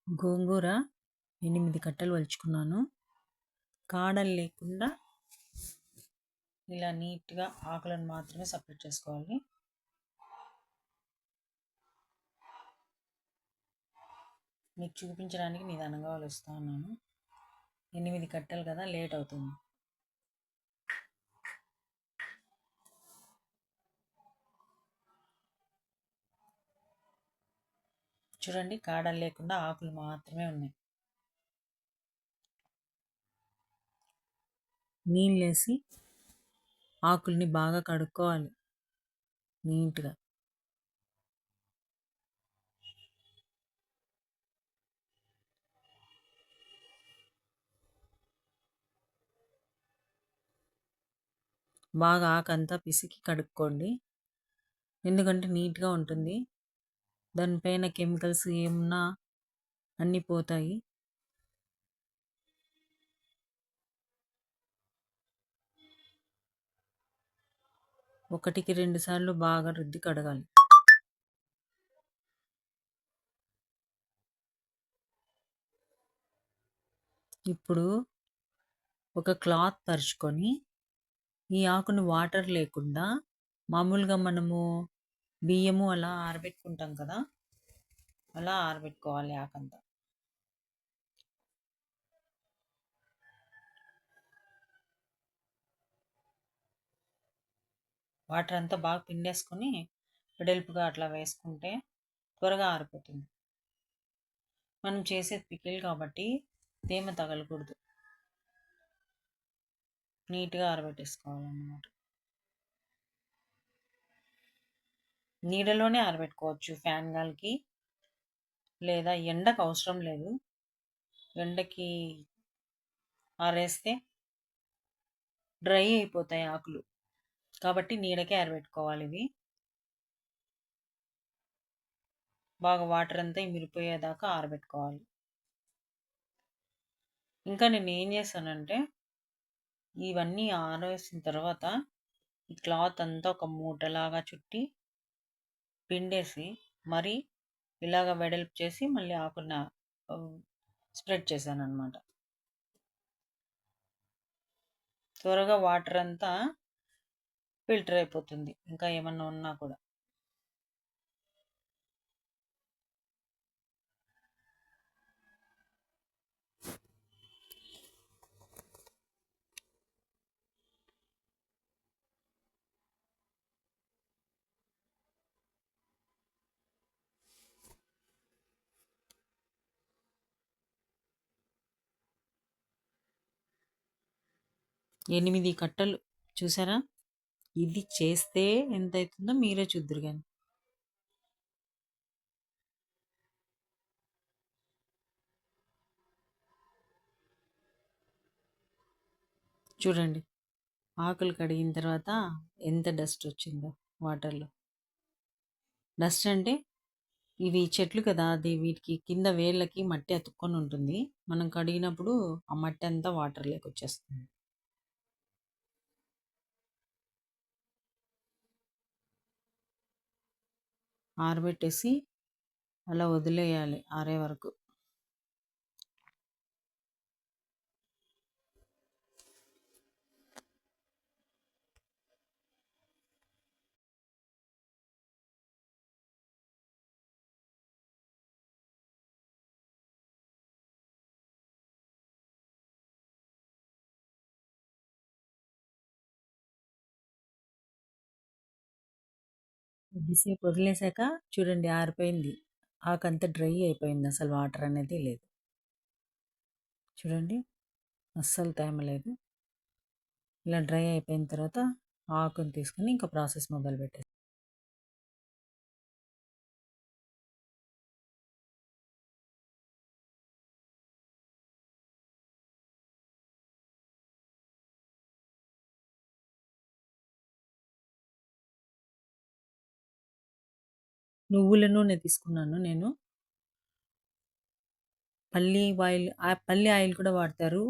గోంగూర 8 కట్టలు వలుచుకున్నాను. కాడలు లేకుండా ఇలా నీట్‌గా ఆకులను మాత్రమే సెపరేట్ చేసుకోవాలి. మీకు చూపించడానికి నిదానంగా వలుస్తా ఉన్నాను. 8 కట్టలు కదా, లేట్ అవుతుంది. చూడండి, కాడలు లేకుండా ఆకులు మాత్రమే ఉన్నాయి. నీళ్ళేసి ఆకుల్ని బాగా కడుక్కోవాలి నీట్‌గా. బాగా ఆకంతా పిసికి కడుక్కోండి, ఎందుకంటే నీట్‌గా ఉంటుంది. దానిపైన కెమికల్స్ ఏమున్నా అన్నీ పోతాయి. ఒకటికి 2 సార్లు బాగా రుద్ది కడగాలి. ఇప్పుడు ఒక క్లాత్ పరుచుకొని ఈ ఆకును వాటర్ లేకుండా మామూలుగా మనము బియ్యము అలా ఆరబెట్టుకుంటాం కదా, అలా ఆరబెట్టుకోవాలి ఆకంతా. వాటర్ అంతా బాగా పిండేసుకొని వెడల్పుగా అట్లా వేసుకుంటే త్వరగా ఆరిపోతుంది. మనం చేసేది పికిల్ కాబట్టి తేమ తగలకూడదు, నీట్గా ఆరబెట్టేసుకోవాలన్నమాట. నీడలోనే ఆరబెట్టుకోవచ్చు ఫ్యాన్ గాలికి, లేదా ఎండకు అవసరం లేదు. ఎండకి ఆరేస్తే డ్రై అయిపోతాయి ఆకులు, కాబట్టి నీడకే ఆరబెట్టుకోవాలి. ఇవి బాగా వాటర్ అంతా ఇమిరిపోయేదాకా ఆరబెట్టుకోవాలి. ఇంకా నేను ఏం చేశానంటే, ఇవన్నీ ఆరేసిన తర్వాత ఈ క్లాత్ అంతా ఒక మూటలాగా చుట్టి పిండేసి మరి ఇలాగ వెడల్పు చేసి మళ్ళీ ఆకున్న స్ప్రెడ్ చేశాను అనమాట. త్వరగా వాటర్ అంతా ఫిల్టర్ అయిపోతుంది, ఇంకా ఏమన్నా ఉన్నా కూడా. ఎనిమిది కట్టలు చూసారా? ఇది చేస్తే ఎంత అవుతుందో మీరే చూద్దరు కానీ. చూడండి, ఆకులు కడిగిన తర్వాత ఎంత డస్ట్ వచ్చిందో వాటర్లో. డస్ట్ అంటే ఇవి చెట్లు కదా, అది వీటికి కింద వేళ్ళకి మట్టి అతుక్కొని ఉంటుంది. మనం కడిగినప్పుడు ఆ మట్టి అంతా వాటర్లోకి వచ్చేస్తుంది. ఆరబెట్టేసి అలా వదిలేయాలి ఆరే వరకు. కొద్దిసేపు వదిలేసాక చూడండి, ఆరిపోయింది. ఆకంతా డ్రై అయిపోయింది, అసలు వాటర్ అనేది లేదు. చూడండి, అస్సలు తేమ లేదు. ఇలా డ్రై అయిపోయిన తర్వాత ఆకుని తీసుకొని ఇంకా ప్రాసెస్ మొదలు పెట్టేసి నువ్వుల నూనె తీసుకున్నాను నేను. పల్లి ఆయిల్ కూడా వాడతారు,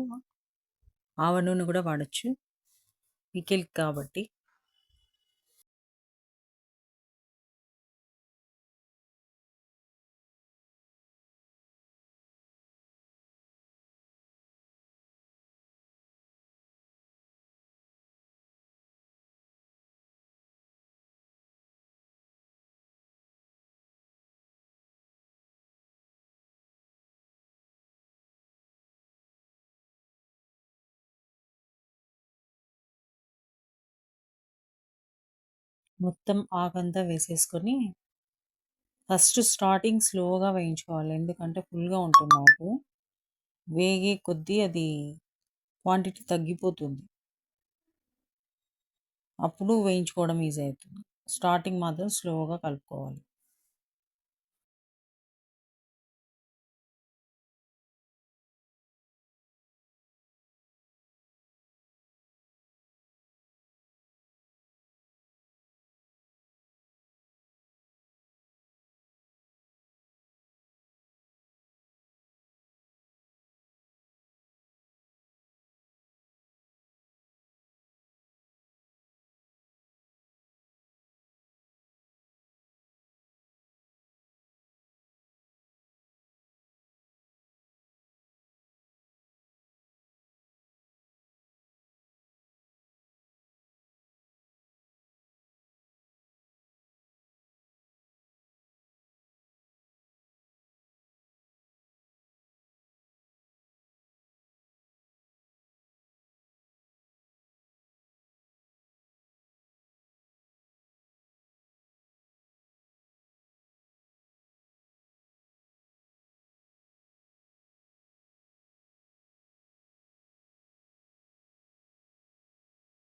ఆవ నూనె కూడా వాడచ్చు పికిల్ కాబట్టి. మొత్తం ఆకంతా వేసేసుకొని ఫస్ట్ స్టార్టింగ్ స్లోగా వేయించుకోవాలి, ఎందుకంటే ఫుల్గా ఉంటుంది ఆకు. వేగే కొద్దీ అది క్వాంటిటీ తగ్గిపోతుంది, అప్పుడు వేయించుకోవడం ఈజీ అవుతుంది. స్టార్టింగ్ మాత్రం స్లోగా కలుపుకోవాలి.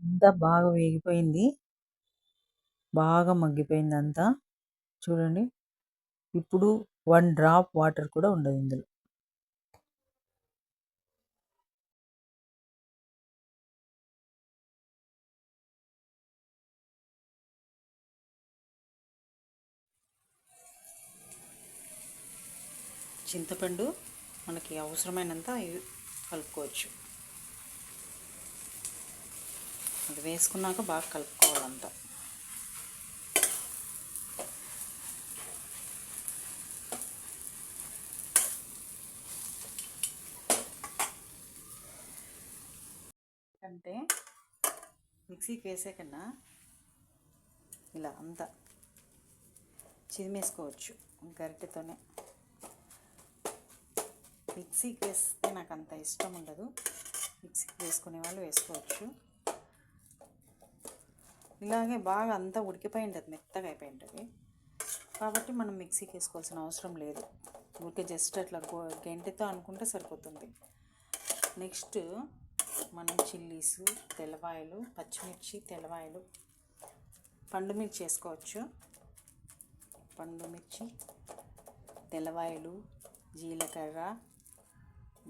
అంతా బాగా వేగిపోయింది, బాగా మగ్గిపోయింది అంతా. చూడండి, ఇప్పుడు 1 డ్రాప్ వాటర్ కూడా ఉండదు ఇందులో. చింతపండు మనకి అవసరమైనంత కలుపుకోవచ్చు. అది వేసుకున్నాక బాగా కలుపుకోవాలంతా. అంటే మిక్సీకి వేసే కన్నా ఇలా అంతా చిదిమేసుకోవచ్చు గరిటెతోనే. మిక్సీకి వేస్తే నాకు అంత ఇష్టం ఉండదు, మిక్సీకి వేసుకునే వాళ్ళు వేసుకోవచ్చు. ఇలాగే బాగా అంతా ఉడికిపోయి ఉంటుంది, మెత్తగా అయిపోయి ఉంటుంది, కాబట్టి మనం మిక్సీకి వేసుకోవాల్సిన అవసరం లేదు. ఊరికే జస్ట్ అట్లా గెంటెతో అనుకుంటే సరిపోతుంది. నెక్స్ట్ మనం చిల్లీస్, తెల్లవాయలు, పచ్చిమిర్చి, తెల్లవాయలు, పండుమిర్చి వేసుకోవచ్చు. పండుమిర్చి, తెల్లవాయలు, జీలకర్ర,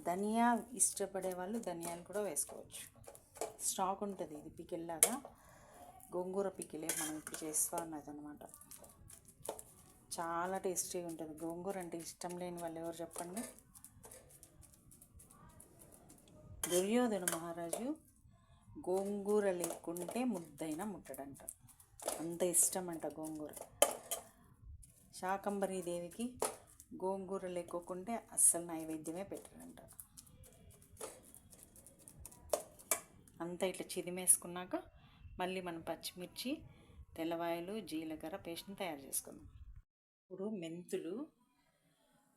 ధనియా ఇష్టపడే వాళ్ళు ధనియాలు కూడా వేసుకోవచ్చు. స్టాక్ ఉంటుంది, ఇది పికిల్లాగా గోంగూర పికిలే మనం ఇప్పుడు చేస్తూ ఉన్నది అనమాట. చాలా టేస్టీగా ఉంటుంది. గోంగూర అంటే ఇష్టం లేని వాళ్ళు ఎవరు చెప్పండి? దుర్యోధన మహారాజు గోంగూర లేకుంటే ముద్దైనా ముట్టడంట, అంత ఇష్టం అంట గోంగూర. శాకంబరీ దేవికి గోంగూర లేకోకుంటే అస్సలు నైవేద్యమే పెట్టరంట. అంతా ఇట్లా చిదిమేసుకున్నాక మళ్ళీ మనం పచ్చిమిర్చి, తెల్లవాయలు, జీలకర్ర పేస్ట్ని తయారు చేసుకుందాం. ఇప్పుడు మెంతులు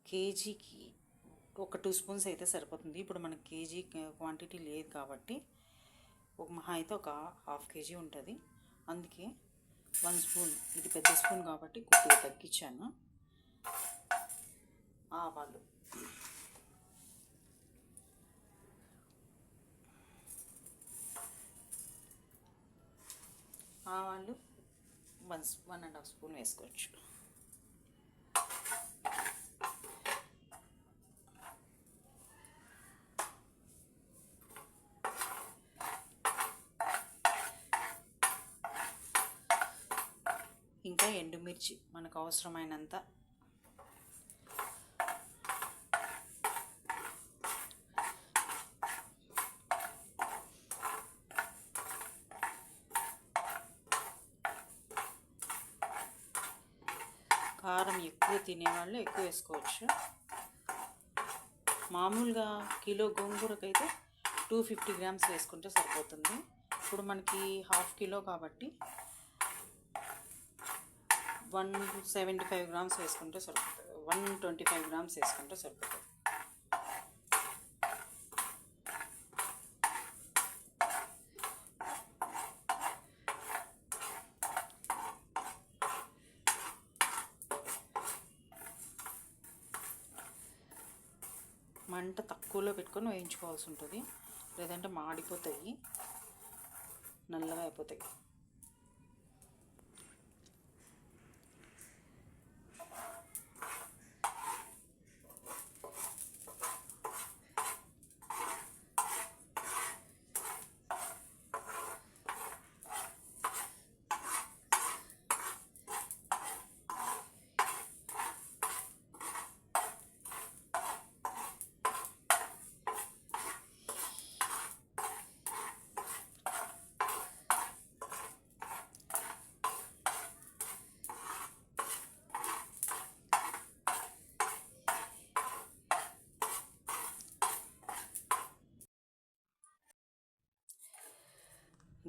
కేజీకి ఒక 2 స్పూన్స్ అయితే సరిపోతుంది. ఇప్పుడు మనకి కేజీ క్వాంటిటీ లేదు కాబట్టి ఒక మహా అయితే ఒక ½ కేజీ ఉంటుంది, అందుకే 1 స్పూన్, ఇది పెద్ద స్పూన్ కాబట్టి కొద్దిగా తగ్గించాను. ఆవాలు, ఆవాలు 1.5 స్పూన్ వేసుకోవచ్చు. ఇంకా ఎండుమిర్చి మనకు అవసరమైనంత. కారం ఎక్కువ తినేవాళ్ళు ఎక్కువ వేసుకోవచ్చు. మామూలుగా కిలో గోంగూరకైతే 250 గ్రామ్స్ వేసుకుంటే సరిపోతుంది. ఇప్పుడు మనకి ½ కిలో కాబట్టి 175 గ్రామ్స్ వేసుకుంటే సరిపోతుంది, 125 గ్రామ్స్ వేసుకుంటే సరిపోతుంది. మంట తక్కువలో పెట్టుకొని వేయించుకోవాల్సి ఉంటుంది, లేదంటే మాడిపోతాయి, నల్లగా అయిపోతాయి.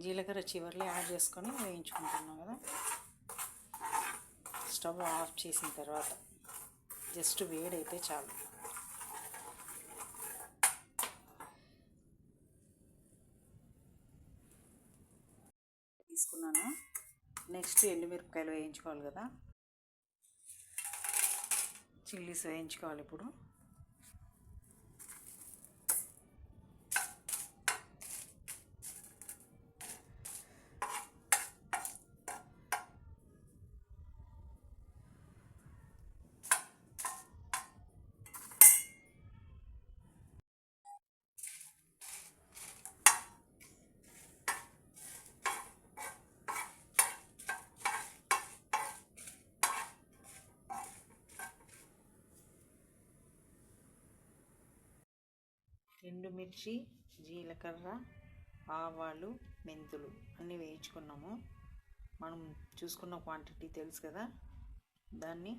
జీలకర్ర చివర్లో యాడ్ చేసుకొని వేయించుకుంటున్నాం కదా. స్టవ్ ఆఫ్ చేసిన తర్వాత జస్ట్ వేడైతే చాలు. తీసుకున్నాను. నెక్స్ట్ ఎండుమిరపకాయలు వేయించుకోవాలి కదా, చిల్లీస్ వేయించుకోవాలి ఇప్పుడు. ఎండుమిర్చి, జీలకర్ర, ఆవాలు, మెంతులు అన్నీ వేయించుకున్నాము. మనం చూసుకున్న క్వాంటిటీ తెలుసు కదా, దాన్ని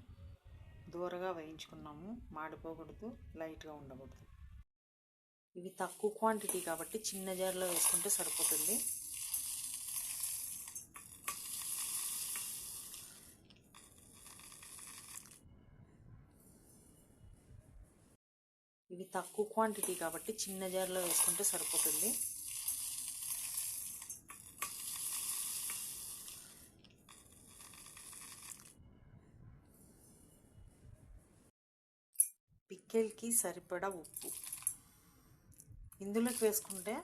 దూరగా వేయించుకున్నాము. మాడిపోకూడదు, లైట్గా ఉండకూడదు. ఇవి తక్కువ క్వాంటిటీ కాబట్టి చిన్న జార్లో వేసుకుంటే సరిపోతుంది. ఇవి తక్కువ క్వాంటిటీ కాబట్టి చిన్న జార్లో వేసుకుంటే సరిపోతుంది. పిక్కెల్కి సరిపడా ఉప్పు ఇందులోకి వేసుకుంటే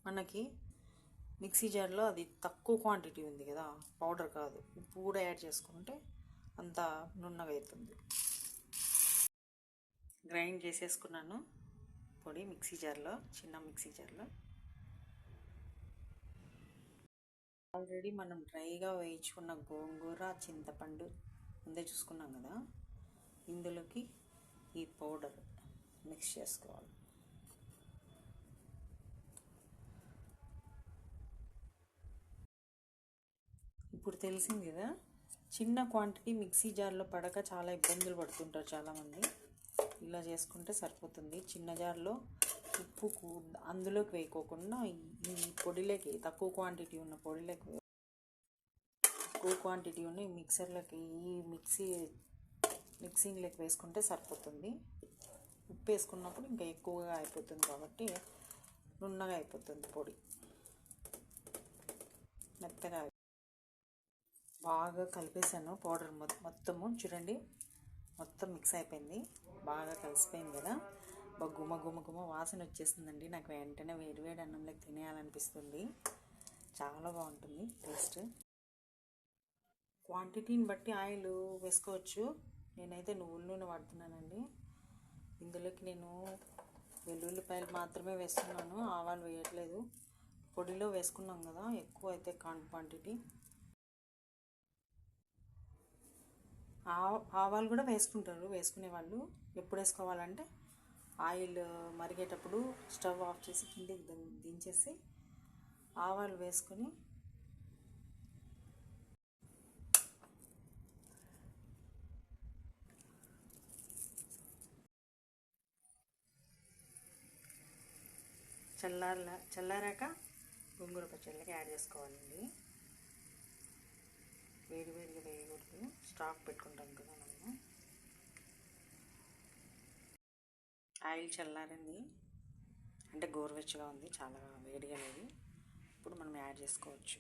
మనకి మిక్సీ జార్లో అది తక్కువ క్వాంటిటీ ఉంది కదా, పౌడర్ కాదు, ఉప్పు కూడా యాడ్ చేసుకుంటే అంత నున్నగా అవుతుంది. గ్రైండ్ చేసేసుకున్నాను పొడి మిక్సీ జార్లో, చిన్న మిక్సీ జార్లో. ఆల్రెడీ మనం డ్రైగా వేయించుకున్న గోంగూర, చింతపండు ముందే చూసుకున్నాం కదా, ఇందులోకి ఈ పౌడర్ మిక్స్ చేసుకోవాలి. ఇప్పుడు తెలిసింది కదా, చిన్న క్వాంటిటీ మిక్సీ జార్లో పడక చాలా ఇబ్బందులు పడుతుంటారు చాలామంది. ఇలా చేసుకుంటే సరిపోతుంది. చిన్న జార్లో ఉప్పు అందులోకి వేయకోకుండా ఈ పొడిలోకి, తక్కువ క్వాంటిటీ ఉన్న పొడిలోకి, ఎక్కువ క్వాంటిటీ ఉన్న మిక్సర్లోకి, ఈ మిక్సింగ్లోకి వేసుకుంటే సరిపోతుంది. ఉప్పు వేసుకున్నప్పుడు ఇంకా ఎక్కువగా అయిపోతుంది కాబట్టి నున్నగా అయిపోతుంది పొడి, మెత్తగా. బాగా కలిపేసాను పౌడర్ మొత్తము. చూడండి, మొత్తం మిక్స్ అయిపోయింది, బాగా కలిసిపోయింది కదా. గుమ గుమ గుమ వాసన వచ్చేసిందండి. నాకు వెంటనే వేడివేడి అన్నంలోకి తినేయాలనిపిస్తుంది. చాలా బాగుంటుంది టేస్ట్. క్వాంటిటీని బట్టి ఆయిల్ వేసుకోవచ్చు. నేనైతే నువ్వుల నూనె వాడుతున్నానండి. ఇందులోకి నేను వెల్లుల్లిపాయలు మాత్రమే వేస్తున్నాను, ఆవాలు వేయట్లేదు. పొడిలో వేసుకున్నాం కదా, ఎక్కువ అయితే క్వాంటిటీ. ఆవాలు కూడా వేసుకుంటారు వేసుకునే వాళ్ళు. ఎప్పుడు వేసుకోవాలంటే ఆయిల్ మరిగేటప్పుడు స్టవ్ ఆఫ్ చేసి కిందికి దించేసి ఆవాలు వేసుకొని చల్లారాక గోంగూర పచ్చళ్ళకి యాడ్ చేసుకోవాలండి. వేడివేడిగా వేయకూడదు, స్టాక్ పెట్టుకుంటాం కదా మనము. ఆయిల్ చల్లారింది అంటే గోరువెచ్చగా ఉంది, చాలా వేడిగా లేదు. ఇప్పుడు మనం యాడ్ చేసుకోవచ్చు.